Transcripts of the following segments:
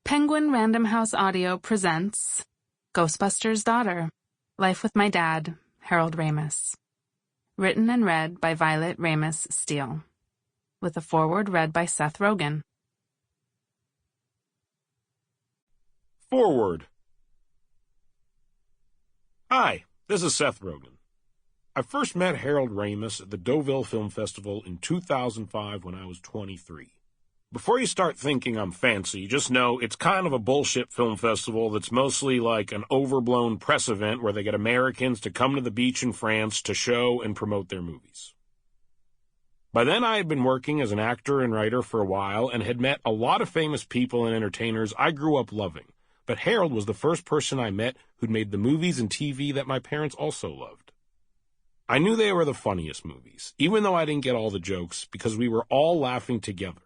Penguin Random House Audio presents Ghostbusters' Daughter, Life with My Dad, Harold Ramis. Written and read by Ramis Stiel. With a foreword read by Seth Rogen. Foreword. Hi, this is Seth Rogen. I first met Harold Ramis at the Deauville Film Festival in 2005 when I was 23. Before you start thinking I'm fancy, just know it's kind of a bullshit film festival that's mostly like an overblown press event where they get Americans to come to the beach in France to show and promote their movies. By then I had been working as an actor and writer for a while and had met a lot of famous people and entertainers I grew up loving, but Harold was the first person I met who'd made the movies and TV that my parents also loved. I knew they were the funniest movies, even though I didn't get all the jokes, because we were all laughing together.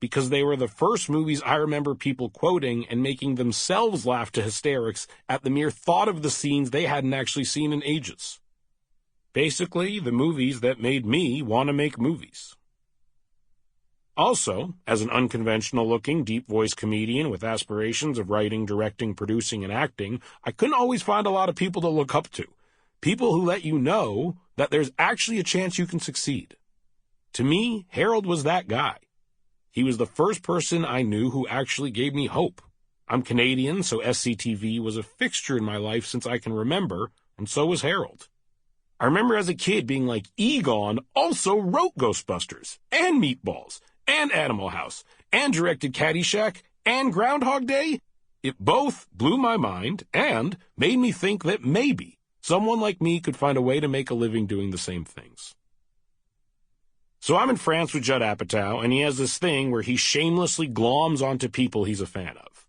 Because they were the first movies I remember people quoting and making themselves laugh to hysterics at the mere thought of the scenes they hadn't actually seen in ages. Basically, the movies that made me want to make movies. Also, as an unconventional-looking, deep-voiced comedian with aspirations of writing, directing, producing, and acting, I couldn't always find a lot of people to look up to. People who let you know that there's actually a chance you can succeed. To me, Harold was that guy. He was the first person I knew who actually gave me hope. I'm Canadian, so SCTV was a fixture in my life since I can remember, and so was Harold. I remember as a kid being like, Egon also wrote Ghostbusters, and Meatballs, and Animal House, and directed Caddyshack, and Groundhog Day. It both blew my mind and made me think that maybe someone like me could find a way to make a living doing the same things. So I'm in France with Judd Apatow, and he has this thing where he shamelessly gloms onto people he's a fan of.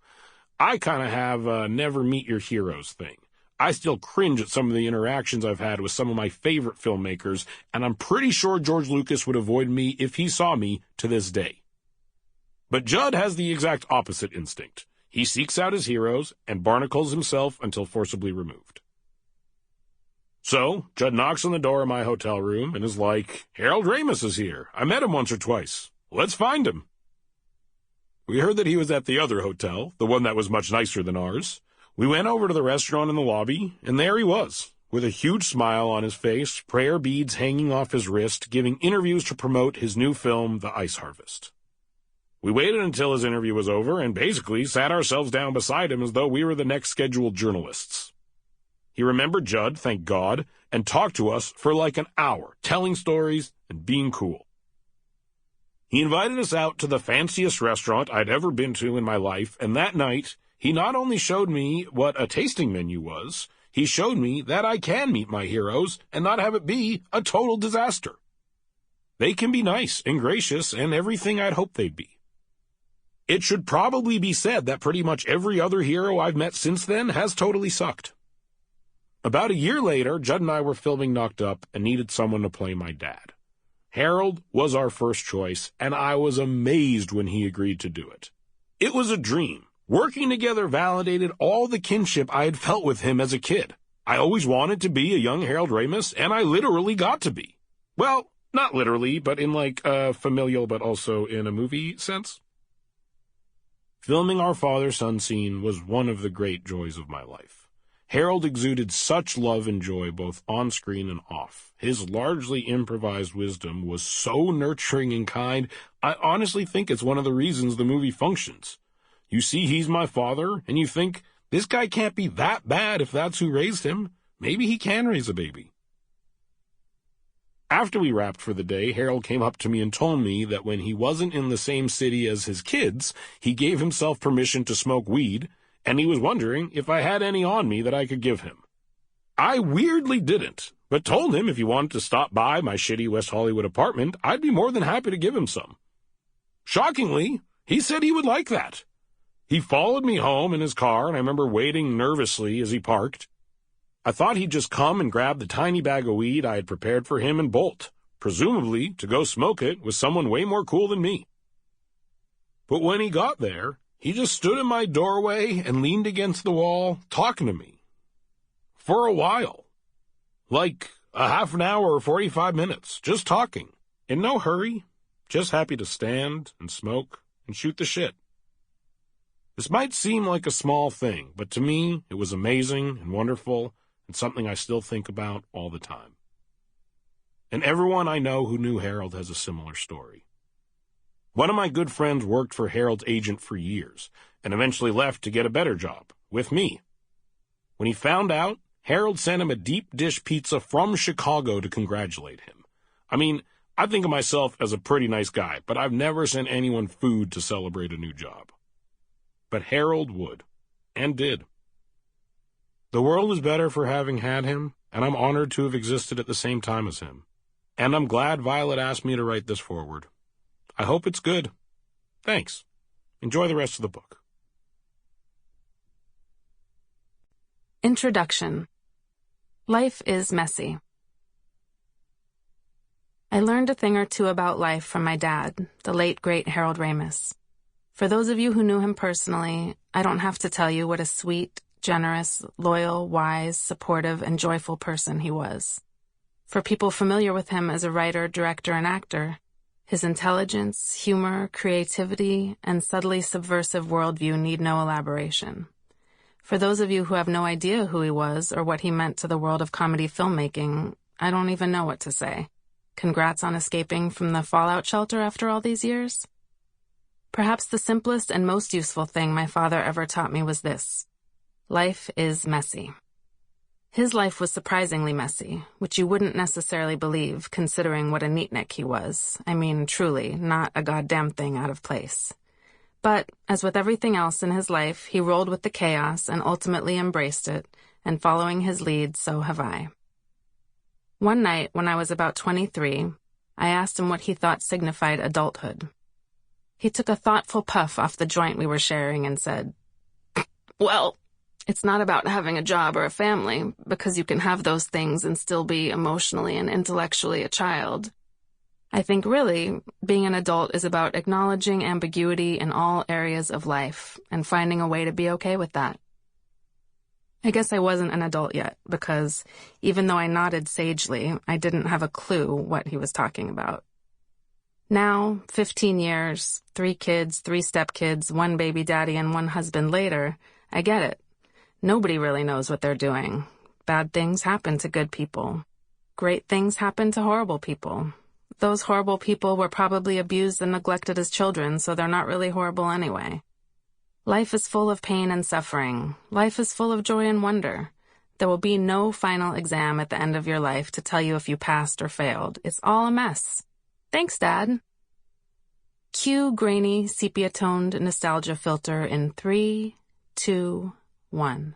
I kind of have a never meet your heroes thing. I still cringe at some of the interactions I've had with some of my favorite filmmakers, and I'm pretty sure George Lucas would avoid me if he saw me to this day. But Judd has the exact opposite instinct. He seeks out his heroes and barnacles himself until forcibly removed. So, Judd knocks on the door of my hotel room and is like, Harold Ramis is here. I met him once or twice. Let's find him. We heard that he was at the other hotel, the one that was much nicer than ours. We went over to the restaurant in the lobby, and there he was, with a huge smile on his face, prayer beads hanging off his wrist, giving interviews to promote his new film, The Ice Harvest. We waited until his interview was over and basically sat ourselves down beside him as though we were the next scheduled journalists. He remembered Judd, thank God, and talked to us for like an hour, telling stories and being cool. He invited us out to the fanciest restaurant I'd ever been to in my life, and that night, he not only showed me what a tasting menu was, he showed me that I can meet my heroes and not have it be a total disaster. They can be nice and gracious and everything I'd hoped they'd be. It should probably be said that pretty much every other hero I've met since then has totally sucked. About a year later, Judd and I were filming Knocked Up and needed someone to play my dad. Harold was our first choice, and I was amazed when he agreed to do it. It was a dream. Working together validated all the kinship I had felt with him as a kid. I always wanted to be a young Harold Ramis, and I literally got to be. Well, not literally, but in like a familial but also in a movie sense. Filming our father-son scene was one of the great joys of my life. Harold exuded such love and joy both on screen and off. His largely improvised wisdom was so nurturing and kind, I honestly think it's one of the reasons the movie functions. You see he's my father, and you think, this guy can't be that bad if that's who raised him. Maybe he can raise a baby. After we wrapped for the day, Harold came up to me and told me that when he wasn't in the same city as his kids, he gave himself permission to smoke weed, and he was wondering if I had any on me that I could give him. I weirdly didn't, but told him if he wanted to stop by my shitty West Hollywood apartment, I'd be more than happy to give him some. Shockingly, he said he would like that. He followed me home in his car, and I remember waiting nervously as he parked. I thought he'd just come and grab the tiny bag of weed I had prepared for him and bolt, presumably to go smoke it with someone way more cool than me. But when he got there, he just stood in my doorway and leaned against the wall, talking to me. For a while. Like a half an hour or 45 minutes, just talking. In no hurry, just happy to stand and smoke and shoot the shit. This might seem like a small thing, but to me, it was amazing and wonderful and something I still think about all the time. And everyone I know who knew Harold has a similar story. One of my good friends worked for Harold's agent for years and eventually left to get a better job, with me. When he found out, Harold sent him a deep dish pizza from Chicago to congratulate him. I mean, I think of myself as a pretty nice guy, but I've never sent anyone food to celebrate a new job. But Harold would, and did. The world is better for having had him, and I'm honored to have existed at the same time as him. And I'm glad Violet asked me to write this foreword. I hope it's good. Thanks. Enjoy the rest of the book. Introduction. Life is messy. I learned a thing or two about life from my dad, the late, great Harold Ramis. For those of you who knew him personally, I don't have to tell you what a sweet, generous, loyal, wise, supportive, and joyful person he was. For people familiar with him as a writer, director, and actor, his intelligence, humor, creativity, and subtly subversive worldview need no elaboration. For those of you who have no idea who he was or what he meant to the world of comedy filmmaking, I don't even know what to say. Congrats on escaping from the fallout shelter after all these years. Perhaps the simplest and most useful thing my father ever taught me was this. Life is messy. His life was surprisingly messy, which you wouldn't necessarily believe, considering what a neatnik he was. I mean, truly, not a goddamn thing out of place. But, as with everything else in his life, he rolled with the chaos and ultimately embraced it, and following his lead, so have I. One night, when I was about 23, I asked him what he thought signified adulthood. He took a thoughtful puff off the joint we were sharing and said, "Well, it's not about having a job or a family, because you can have those things and still be emotionally and intellectually a child. I think really, being an adult is about acknowledging ambiguity in all areas of life and finding a way to be okay with that." I guess I wasn't an adult yet, because even though I nodded sagely, I didn't have a clue what he was talking about. Now, 15 years, 3 kids, 3 stepkids, 1 baby daddy, and 1 husband later, I get it. Nobody really knows what they're doing. Bad things happen to good people. Great things happen to horrible people. Those horrible people were probably abused and neglected as children, so they're not really horrible anyway. Life is full of pain and suffering. Life is full of joy and wonder. There will be no final exam at the end of your life to tell you if you passed or failed. It's all a mess. Thanks, Dad. Cue grainy, sepia-toned nostalgia filter in 3, 2, 1.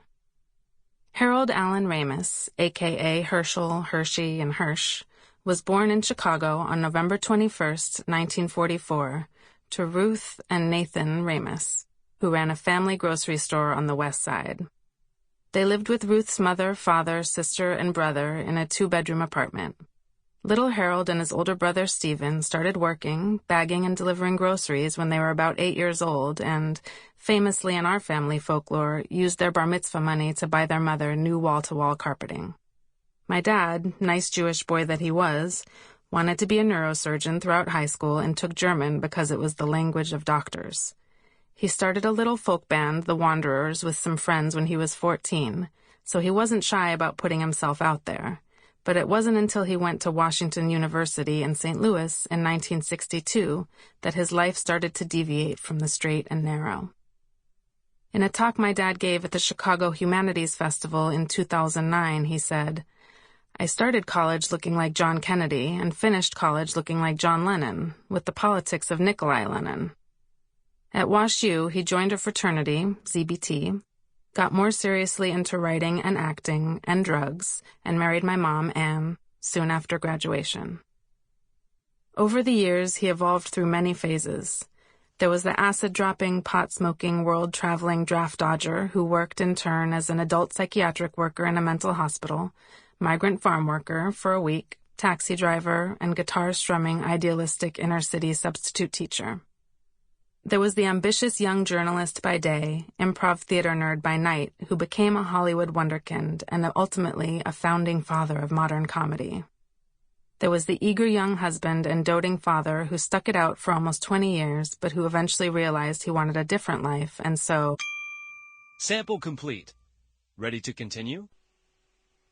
Harold Allen Ramis, a.k.a. Herschel, Hershey, and Hirsch, was born in Chicago on November 21st, 1944, to Ruth and Nathan Ramis, who ran a family grocery store on the west side. They lived with Ruth's mother, father, sister, and brother in a 2-bedroom apartment. Little Harold and his older brother Stephen started working, bagging and delivering groceries when they were about 8 years old and, famously in our family folklore, used their bar mitzvah money to buy their mother new wall-to-wall carpeting. My dad, nice Jewish boy that he was, wanted to be a neurosurgeon throughout high school and took German because it was the language of doctors. He started a little folk band, the Wanderers, with some friends when he was 14, so he wasn't shy about putting himself out there. But it wasn't until he went to Washington University in St. Louis in 1962 that his life started to deviate from the straight and narrow. In a talk my dad gave at the Chicago Humanities Festival in 2009, he said, "I started college looking like John Kennedy and finished college looking like John Lennon, with the politics of Nikolai Lenin." At Wash U, he joined a fraternity, ZBT, got more seriously into writing and acting and drugs, and married my mom, Anne, soon after graduation. Over the years, he evolved through many phases. There was the acid-dropping, pot-smoking, world-traveling draft dodger who worked in turn as an adult psychiatric worker in a mental hospital, migrant farm worker for a week, taxi driver, and guitar-strumming idealistic inner-city substitute teacher. There was the ambitious young journalist by day, improv theater nerd by night, who became a Hollywood wunderkind and ultimately a founding father of modern comedy. There was the eager young husband and doting father who stuck it out for almost 20 years, but who eventually realized he wanted a different life, and so... Sample complete. Ready to continue?